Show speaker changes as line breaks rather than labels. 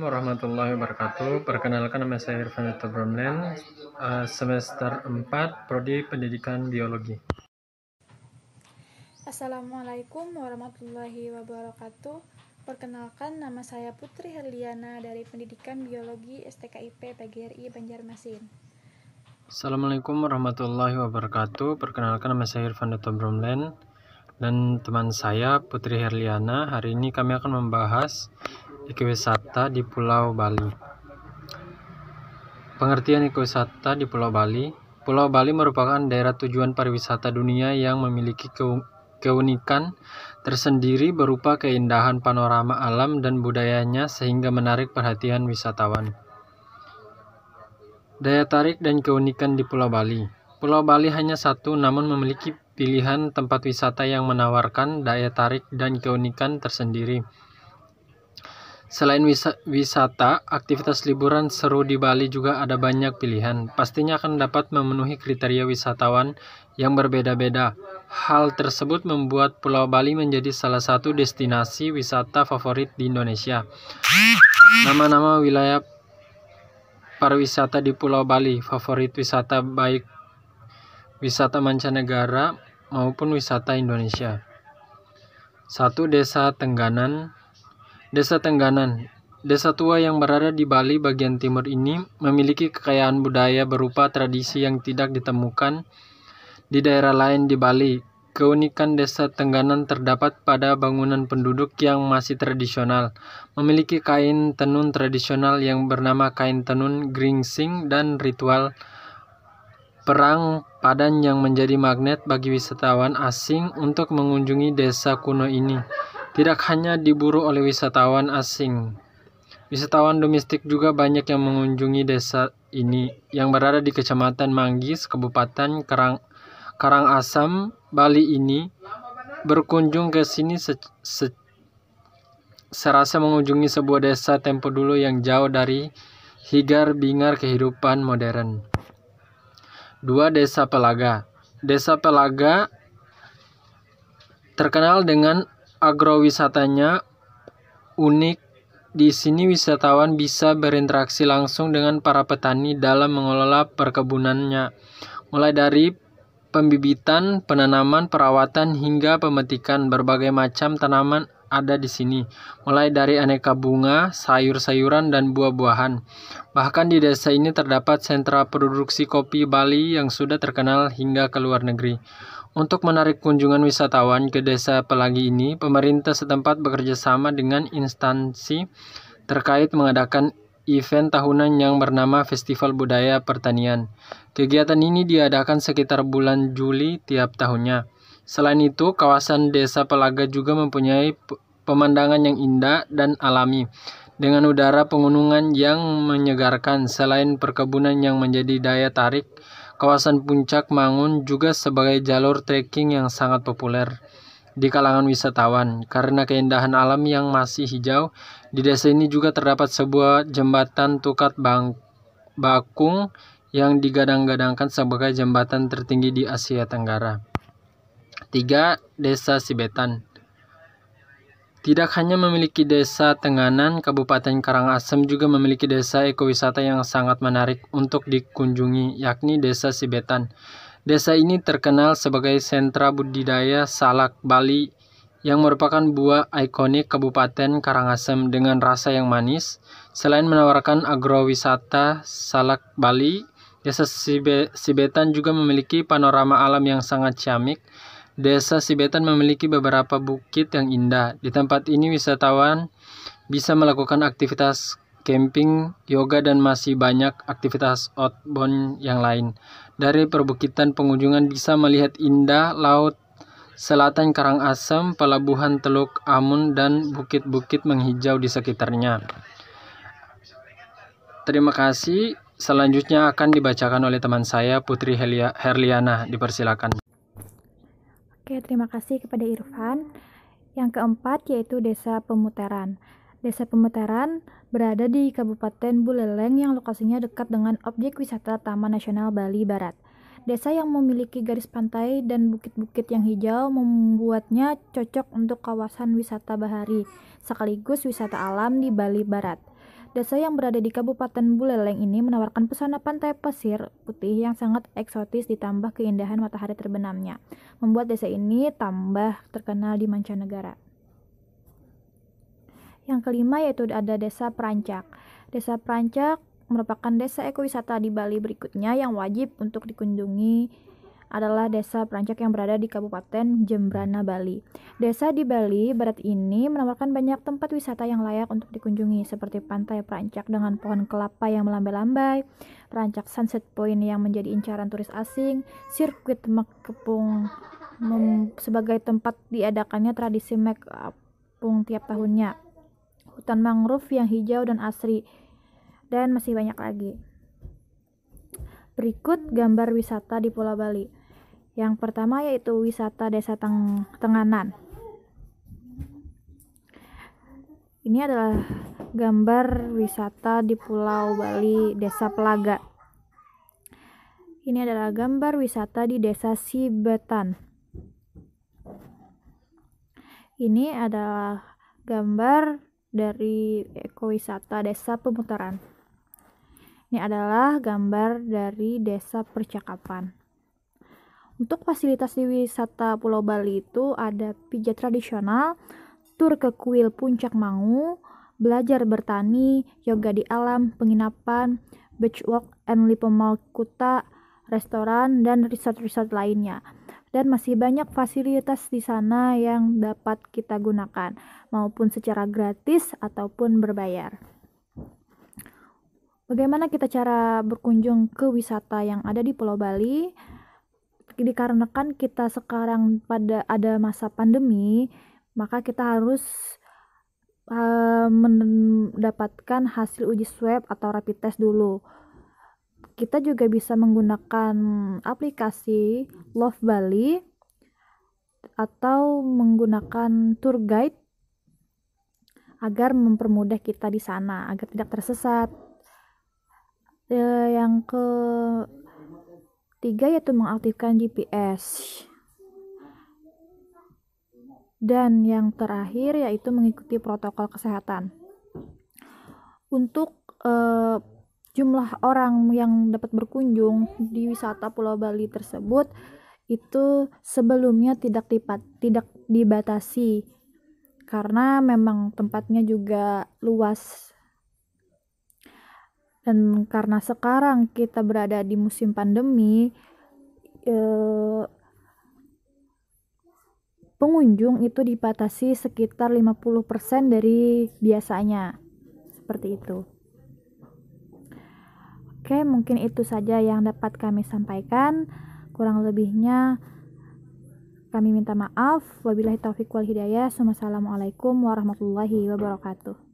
warahmatullahi wabarakatuh. Perkenalkan, nama saya Irfan Bromlen, semester 4, Prodi Pendidikan Biologi.
Assalamualaikum warahmatullahi wabarakatuh. Perkenalkan, nama saya Putri Herliana dari Pendidikan Biologi STKIP PGRI Banjarmasin.
Assalamualaikum warahmatullahi wabarakatuh. Perkenalkan, nama saya Irfan Bromlen dan teman saya Putri Herliana. Hari ini kami akan membahas ekowisata di Pulau Bali. Pengertian ekowisata di Pulau Bali. Pulau Bali merupakan daerah tujuan pariwisata dunia yang memiliki keunikan tersendiri berupa keindahan panorama alam dan budayanya sehingga menarik perhatian wisatawan. Daya tarik dan keunikan di Pulau Bali. Pulau Bali hanya satu, namun memiliki pilihan tempat wisata yang menawarkan daya tarik dan keunikan tersendiri. Selain wisata, aktivitas liburan seru di Bali juga ada banyak pilihan. Pastinya akan dapat memenuhi kriteria wisatawan yang berbeda-beda. Hal tersebut membuat Pulau Bali menjadi salah satu destinasi wisata favorit di Indonesia. Nama-nama wilayah pariwisata di Pulau Bali, favorit wisata baik wisata mancanegara maupun wisata Indonesia. 1. Desa Tengganan. Desa Tengganan, desa tua yang berada di Bali bagian timur ini memiliki kekayaan budaya berupa tradisi yang tidak ditemukan di daerah lain di Bali. Keunikan desa Tengganan terdapat pada bangunan penduduk yang masih tradisional, memiliki kain tenun tradisional yang bernama kain tenun geringsing dan ritual perang padan yang menjadi magnet bagi wisatawan asing untuk mengunjungi desa kuno ini. Tidak hanya diburu oleh wisatawan asing, wisatawan domestik juga banyak yang mengunjungi desa ini yang berada di Kecamatan Manggis, Kabupaten Karangasem, Bali ini. Berkunjung ke sini serasa mengunjungi sebuah desa tempo dulu yang jauh dari higar-bingar kehidupan modern. 2. Desa Pelaga. Desa Pelaga terkenal dengan agrowisatanya unik. Di sini wisatawan bisa berinteraksi langsung dengan para petani dalam mengelola perkebunannya, mulai dari pembibitan, penanaman, perawatan hingga pemetikan. Berbagai macam tanaman ada di sini, mulai dari aneka bunga, sayur-sayuran, dan buah-buahan. Bahkan di desa ini terdapat sentra produksi kopi Bali yang sudah terkenal hingga ke luar negeri. Untuk menarik kunjungan wisatawan ke desa Pelagi ini, pemerintah setempat bekerja sama dengan instansi terkait mengadakan event tahunan yang bernama Festival Budaya Pertanian. Kegiatan ini diadakan sekitar bulan Juli tiap tahunnya. Selain itu, kawasan desa Pelaga juga mempunyai pemandangan yang indah dan alami, dengan udara pegunungan yang menyegarkan. Selain perkebunan yang menjadi daya tarik, kawasan Puncak Mangun juga sebagai jalur trekking yang sangat populer di kalangan wisatawan. Karena keindahan alam yang masih hijau, di desa ini juga terdapat sebuah jembatan Tukat Bakung yang digadang-gadangkan sebagai jembatan tertinggi di Asia Tenggara. 3. Desa Sibetan. Tidak hanya memiliki desa Tenganan, Kabupaten Karangasem juga memiliki desa ekowisata yang sangat menarik untuk dikunjungi, yakni Desa Sibetan. Desa ini terkenal sebagai sentra budidaya salak Bali yang merupakan buah ikonik Kabupaten Karangasem dengan rasa yang manis. Selain menawarkan agrowisata salak Bali, Desa Sibetan juga memiliki panorama alam yang sangat ciamik. Desa Sibetan memiliki beberapa bukit yang indah. Di tempat ini wisatawan bisa melakukan aktivitas camping, yoga, dan masih banyak aktivitas outbound yang lain. Dari perbukitan pengunjungan bisa melihat indah laut selatan Karangasem, pelabuhan Teluk Amun, dan bukit-bukit menghijau di sekitarnya. Terima kasih. Selanjutnya akan dibacakan oleh teman saya Putri Herliana. Dipersilakan.
Oke, terima kasih kepada Irfan. Yang keempat yaitu Desa Pemutaran. Desa Pemutaran berada di Kabupaten Buleleng yang lokasinya dekat dengan objek wisata Taman Nasional Bali Barat. Desa yang memiliki garis pantai dan bukit-bukit yang hijau membuatnya cocok untuk kawasan wisata bahari, sekaligus wisata alam di Bali Barat. Desa yang berada di Kabupaten Buleleng ini menawarkan pesona pantai pasir putih yang sangat eksotis ditambah keindahan matahari terbenamnya, membuat desa ini tambah terkenal di mancanegara. Yang kelima yaitu ada Desa Perancak. Desa Perancak merupakan desa ekowisata di Bali berikutnya yang wajib untuk dikunjungi adalah Desa Perancak yang berada di Kabupaten Jembrana, Bali. Desa di Bali Barat ini menawarkan banyak tempat wisata yang layak untuk dikunjungi seperti Pantai Perancak dengan pohon kelapa yang melambai-lambai, Perancak Sunset Point yang menjadi incaran turis asing, sirkuit Makepung sebagai tempat diadakannya tradisi Makepung tiap tahunnya, hutan mangrove yang hijau dan asri, dan masih banyak lagi. Berikut gambar wisata di Pulau Bali. Yang pertama yaitu wisata Desa Tenganan. Ini adalah gambar wisata di Pulau Bali, Desa Pelaga. Ini adalah gambar wisata di Desa Sibetan. Ini adalah gambar dari ekowisata Desa Pemutaran. Ini adalah gambar dari Desa Percakapan. Untuk fasilitas di wisata Pulau Bali itu ada pijat tradisional, tur ke kuil Puncak Mangu, belajar bertani, yoga di alam, penginapan, beach walk and Lipomall Kuta, restoran, dan resort-resort lainnya. Dan masih banyak fasilitas di sana yang dapat kita gunakan, maupun secara gratis ataupun berbayar. Bagaimana kita cara berkunjung ke wisata yang ada di Pulau Bali? Dikarenakan kita sekarang ada masa pandemi, maka kita harus mendapatkan hasil uji swab atau rapid test dulu. Kita juga bisa menggunakan aplikasi Love Bali atau menggunakan tour guide agar mempermudah kita di sana agar tidak tersesat. Yang ketiga yaitu mengaktifkan GPS. Dan yang terakhir yaitu mengikuti protokol kesehatan. Untuk jumlah orang yang dapat berkunjung di wisata Pulau Bali tersebut itu sebelumnya tidak dibatasi karena memang tempatnya juga luas. Dan karena sekarang kita berada di musim pandemi, pengunjung itu dibatasi sekitar 50% dari biasanya. Seperti itu. Oke, mungkin itu saja yang dapat kami sampaikan. Kurang lebihnya kami minta maaf. Wabillahi taufiq wal hidayah. Wassalamualaikum warahmatullahi wabarakatuh.